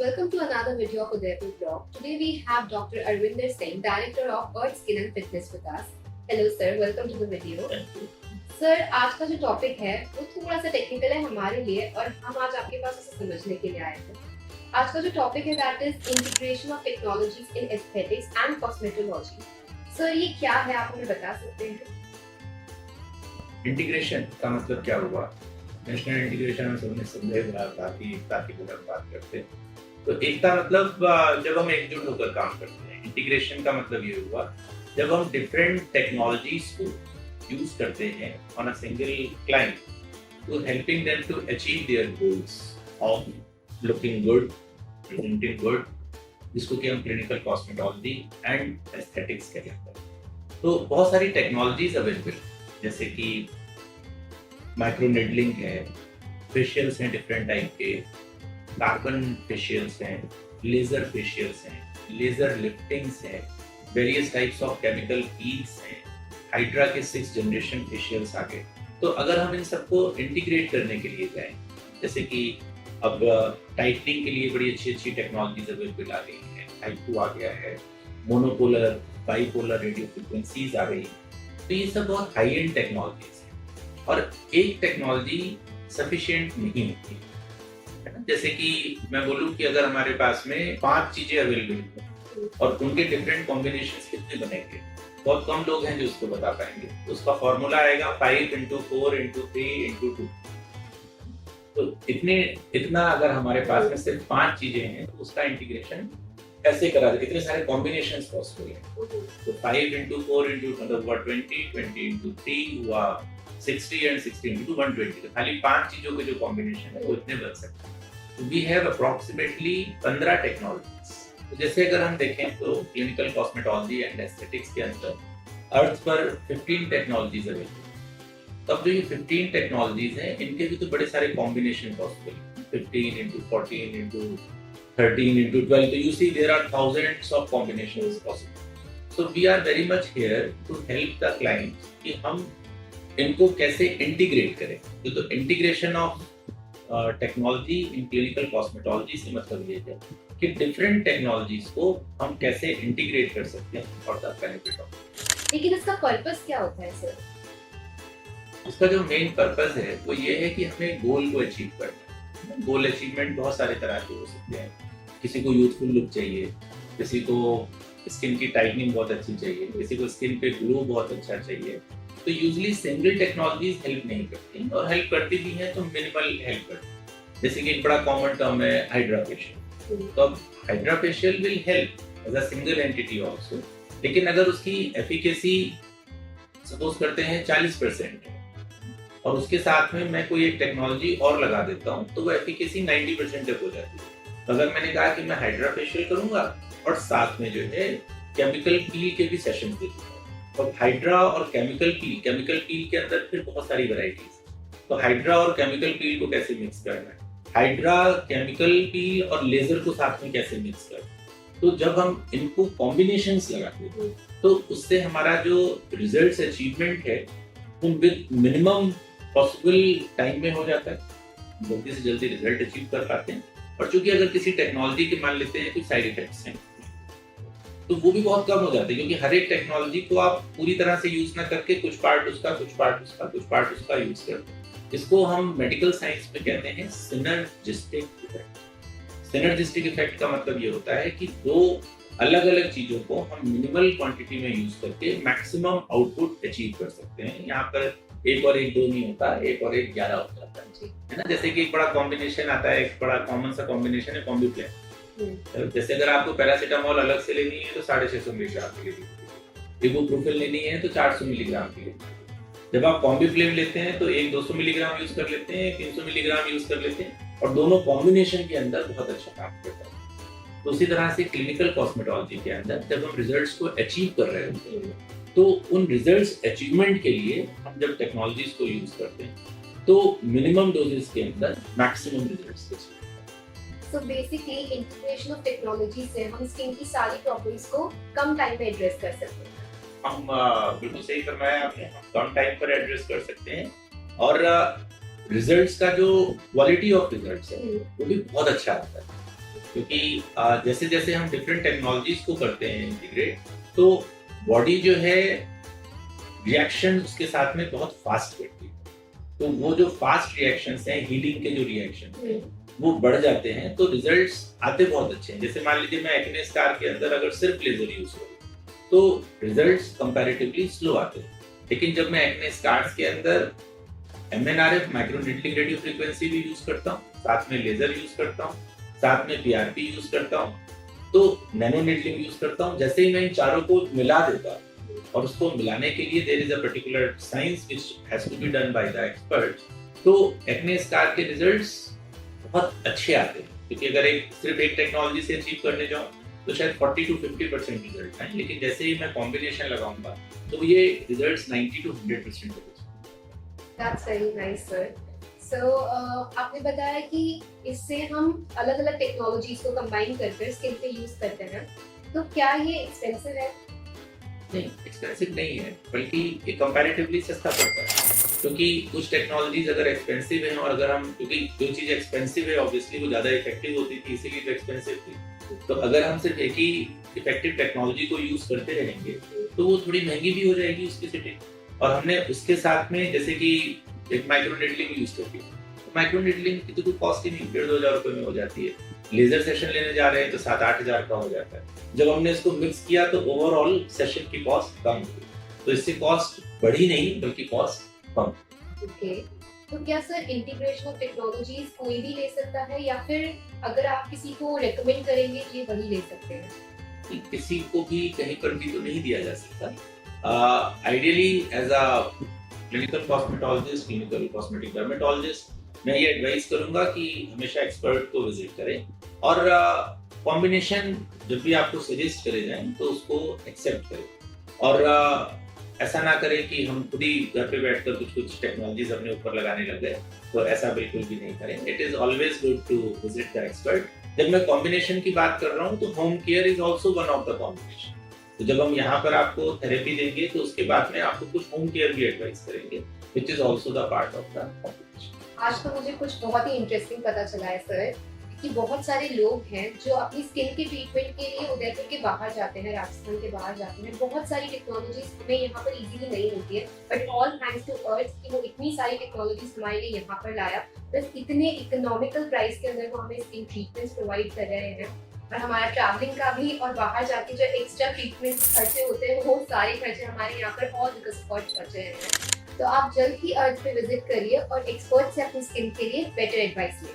welcome to another video of Udaipur Blog. Today we have Dr. Arvinder Singh, Director of Earth Skin and Fitness with us. Hello sir, welcome to the video. Sir आज का जो topic है वो थोड़ा सा technical है हमारे लिए और हम आज आपके पास उसे समझने के लिए आए थे। आज का जो टॉपिक है that is integration of technologies in aesthetics and cosmetology. Sir ये क्या है, आप हमें बता सकते हैं? इंटीग्रेशन का मतलब क्या हुआ? नेशनल इंटीग्रेशन में सबने समझा ताकि एकता की बात करते हैं। तो एकता मतलब जब हम एकजुट होकर काम करते हैं। इंटीग्रेशन का मतलब ये हुआ जब हम डिफरेंट टेक्नोलॉजीज को यूज करते हैं on a single client to helping them to achieve their goals of looking good, presenting good, जिसको कि हम क्लिनिकल कॉस्मेटोलॉजी एंड एस्थेटिक्स कहते हैं। तो बहुत सारी टेक्नोलॉजीज अवेलेबल जैसे कि माइक्रो नेडलिंग है, फेशियल्स हैं डिफरेंट टाइप के, कार्बन फेशियल्स हैं, लेजर फेशियल्स हैं, लेजर लिफ्टिंग्स हैं, various types of chemical peels हैं, हाइड्रा के 6th जनरेशन फेशियल्स आ गए। तो अगर हम इन सबको इंटीग्रेट करने के लिए जाएं, जैसे कि अब टाइटनिंग के लिए बड़ी अच्छी टेक्नोलॉजीज अवेलेबल आ गई हैं, हाइकू आ गया है, मोनोपोलर बाइपोलर रेडियो फ्रिक्वेंसीज आ गई हैं। तो ये सब बहुत हाई एंड टेक्नोलॉजीज हैं और एक टेक्नोलॉजी सफिशिएंट नहीं होती है ना। जैसे कि मैं बोलूं कि अगर हमारे पास में 5 चीजें अवेलेबल हैं और उनके डिफरेंट कॉम्बिनेशंस कितने बनेंगे, बहुत कम लोग हैं जो उसको बता पाएंगे। तो उसका फॉर्मूला आएगा 5 × 4 × 3 × 2। तो इतना अगर हमारे पास में सिर्फ 5 चीजें हैं तो उसका इंटीग्रेशन कैसे करा जाए? कितने सारे कॉम्बिनेशंस पॉसिबल हैं। तो 5 × 4 × मतलब 20 × 3 हुआ 60 and 60 × 120। तो खाली 5 चीजों के जो कॉम्बिनेशन है वो इतने बन सकते हैं। तो वी हैव अप्रोक्सीमेटली 15 टेक्नोलॉजीज। तो जैसे अगर हम देखें तो क्लिनिकल कॉस्मेटोलॉजी एंड एस्थेटिक्स के अंदर अर्थ पर 15 टेक्नोलॉजीज अवेलेबल। तब जो ये 15 टेक्नोलॉजीज हैं इनके भी तो बड़े सारे कॉम्बिनेशन पॉसिबल हैं। 15 × 14 × 13 × 12। तो you see there are thousands of combinations possible. So we are very much here to help the client कि हम इनको कैसे इंटीग्रेट करें। तो integration of technology in clinical cosmetology से मतलब ये है कि डिफरेंट टेक्नोलॉजीज को हम कैसे इंटीग्रेट कर सकते हैं फॉर द बेनिफिट ऑफ। लेकिन इसका पर्पस क्या होता है सर? इसका जो मेन पर्पस है वो ये है कि हमें गोल को अचीव करना है। गोल अचीवमेंट बहुत सारे तरह के हो सकते हैं। किसी को यूथफुल लुक चाहिए, किसी को स्किन की टाइटनिंग बहुत अच्छी चाहिए, किसी को स्किन पे ग्लो बहुत अच्छा चाहिए। तो यूजुअली सिंगल टेक्नोलॉजीज हेल्प नहीं करती और हेल्प करती भी हैं तो मिनिमल हेल्प करती है। जैसे कि एक बड़ा कॉमन टर्म है हाइड्रा फेशियल। तो अब hydra facial will help as a single entity also, लेकिन अगर उसकी एफिकेसी सपोज करते हैं 40% है और उसके साथ में मैं कोई एक टेक्नोलॉजी और लगा देता हूँ तो वो एफिकेसी 90% तक हो जाती है। अगर मैंने कहा कि मैं हाइड्रा फेशियल करूंगा और साथ में जो है केमिकल पील के भी सेशन दे दूंगा। और हाइड्रा और केमिकल पील के अंदर फिर बहुत सारी वैरायटीज। तो हाइड्रा और केमिकल पील को कैसे मिक्स करना है, हाइड्रा केमिकल पील और लेजर को साथ में कैसे मिक्स करना है। तो जब हम इनको कॉम्बिनेशंस लगाते हैं तो उससे हमारा जो रिजल्ट्स अचीवमेंट है वो विद मिनिमम पॉसिबल टाइम में हो जाता है, जल्दी से जल्दी रिजल्ट अचीव कर पाते हैं। और चूंकि अगर किसी टेक्नोलॉजी के मान लेते हैं कुछ साइड इफेक्ट्स हैं तो वो भी बहुत कम हो जाते हैं, क्योंकि हर एक टेक्नोलॉजी को आप पूरी तरह से यूज ना करके कुछ पार्ट उसका यूज करते हैं। इसको हम मेडिकल साइंस में कहते हैं सिनर्जिस्टिक इफेक्ट। सिनर्जिस्टिक इफेक्ट का मतलब ये होता है कि दो अलग अलग चीजों को हम मिनिमल क्वांटिटी में यूज करके मैक्सिमम आउटपुट अचीव कर सकते हैं। यहाँ पर 1 और 1 2 नहीं होता, 1 और 1 11 हो जाता है ना। जैसे कि एक बड़ा कॉम्बिनेशन आता है, एक बड़ा कॉमन सा कॉम्बिनेशन है कॉम्बिप्लेन। जैसे अगर आपको पैरासीटामोल अलग से लेनी है तो 650 मिलीग्राम की लेनी है, इबुप्रोफेन लेनी है तो 400 मिलीग्राम की लेनी है। जब आप कॉम्बिप्लेन लेते हैं तो एक 200 मिलीग्राम यूज कर लेते हैं, 300 मिलीग्राम यूज कर लेते हैं और दोनों कॉम्बिनेशन के अंदर बहुत अच्छा काम करता है। तो उसी तरह से क्लिनिकल कॉस्मेटोलॉजी के अंदर जब हम रिजल्ट्स को अचीव कर रहे होते हैं तो उन रिजल्ट्स अचीवमेंट के लिए हम जब टेक्नोलॉजीज को यूज करते हैं तो मिनिमम डोजेस के अंदर maximum results achieve. So basically integration of technology से हम स्किन की सारी प्रॉपर्टीज को कम टाइम में एड्रेस कर सकते हैं। हम बिल्कुल सही फरमाया आपने, हम कम टाइम पर एड्रेस कर सकते हैं और रिजल्ट्स का जो क्वालिटी ऑफ रिजल्ट्स है वो भी बहुत अच्छा आता है। क्योंकि जैसे जैसे हम डिफरेंट टेक्नोलॉजीज को करते हैं इंटीग्रेट, तो बॉडी जो है रिएक्शन उसके साथ में बहुत फास्ट करती है। तो वो जो फास्ट रिएक्शंस हैं, हीलिंग के जो रिएक्शन हैं, वो बढ़ जाते हैं, तो रिजल्ट्स आते बहुत अच्छे हैं। जैसे मान लीजिए मैं एक्ने स्कार के अंदर अगर सिर्फ लेजर यूज करूँ तो रिजल्ट्स कंपैरेटिवली स्लो आते हैं। लेकिन जब मैं एक्ने स्कार्स के अंदर MNRF माइक्रोनेडलिंग रेडियो फ्रीक्वेंसी भी यूज करता हूँ, साथ में लेजर यूज करता हूँ, साथ में PRP यूज करता हूँ, तो नैनो नीडलिंग यूज करता हूँ, जैसे ही मैं इन चारों को मिला देता हूँ, और उसको मिलाने के लिए there is a particular science which has to be done by the experts, तो एक्ने स्कार के रिजल्ट्स बहुत अच्छे आते हैं। क्योंकि अगर सिर्फ एक टेक्नोलॉजी से अचीव करने जाऊँ तो शायद 40 to 50% रिजल्ट आए, लेकिन जैसे ही मैं कॉम्बिनेशन लगाऊंगा तो ये रिजल्ट्स 90 to 100% होते हैं। That's very nice, sir. So, आपने बताया कि इससे हम अलग अलग टेक्नोलॉजीज को कंबाइन करके स्किन पे यूज करते हैं, तो क्या ये एक्सपेंसिव है? नहीं, एक्सपेंसिव नहीं है, बल्कि ये कंपैरेटिवली सस्ता पड़ता है। क्योंकि कुछ टेक्नोलॉजीज अगर एक्सपेंसिव हैं, और अगर हम, क्योंकि जो चीज एक्सपेंसिव है ऑब्वियसली वो ज्यादा इफेक्टिव होती थी, इसीलिए तो एक्सपेंसिव थी। तो अगर हम सिर्फ एक ही इफेक्टिव टेक्नोलॉजी को यूज करते रहेंगे तो वो थोड़ी महंगी भी हो जाएगी उसकी सिटिंग। और हमने उसके साथ में जैसे कि एक माइक्रो नीडलिंग यूज करती है, तो माइक्रो नीडलिंग की तो कोई कॉस्ट ही नहीं, 1,500-2,000 रुपए में हो जाती है। लेजर सेशन लेने जा रहे हैं तो 7-8 हजार का हो जाता है। जब हमने इसको मिक्स किया तो ओवरऑल सेशन की कॉस्ट कम हुई, तो इससे कॉस्ट बढ़ी नहीं बल्कि कॉस्ट कम। ओके, तो क्या सर इंटीग्रेशन ऑफ टेक्नोलॉजीज कोई भी ले सकता है, या फिर अगर आप किसी को रेकमेंड करेंगे तो ये वही ले सकते हैं? कि किसी को भी कहीं पर भी तो नहीं दिया जा सकता। Ideally as a clinical cosmetologist, clinical cosmetic dermatologist, मैं ये एडवाइस करूंगा कि हमेशा एक्सपर्ट को विजिट करें, और कॉम्बिनेशन जब भी आपको सजेस्ट करे जाएं तो उसको एक्सेप्ट करें, और ऐसा ना करें कि हम खुद ही घर पे बैठकर कुछ कुछ टेक्नोलॉजीज अपने ऊपर लगाने लग गए, तो ऐसा बिल्कुल भी नहीं करें। It is always good to visit the expert. जब मैं कॉम्बिनेशन की बात कर रहा हूँ तो home care is also one of the combination. तो जब हम यहाँ पर आपको थेरेपी देंगे तो उसके बाद में आपको कुछ होम केयर भी एडवाइस करेंगे, which is also the part of the combination. आज तो मुझे कुछ बहुत ही इंटरेस्टिंग पता चला है सर, कि बहुत सारे लोग हैं जो अपनी स्किन के ट्रीटमेंट के लिए उदयपुर के बाहर जाते हैं, राजस्थान के बाहर जाते हैं। बहुत सारी टेक्नोलॉजीज हमें यहाँ पर इजीली नहीं मिलती है, but all thanks to Earth कि वो इतनी सारी टेक्नोलॉजीज हमारे लिए यहाँ पर लाया, बस इतने इकोनॉमिकल प्राइस के अंदर वो हमें स्किन ट्रीटमेंट्स प्रोवाइड कर रहे हैं। और हमारा ट्रैवलिंग का भी और बाहर जाके जो एक्स्ट्रा ट्रीटमेंट खर्चे होते हैं वो सारे खर्चे हमारे यहाँ पर ऑल बिकॉज ऑफ अर्थ बचे हैं। तो आप जल्द ही अर्थ पे विजिट करिए और एक्सपर्ट से अपनी स्किन के लिए बेटर एडवाइस लें।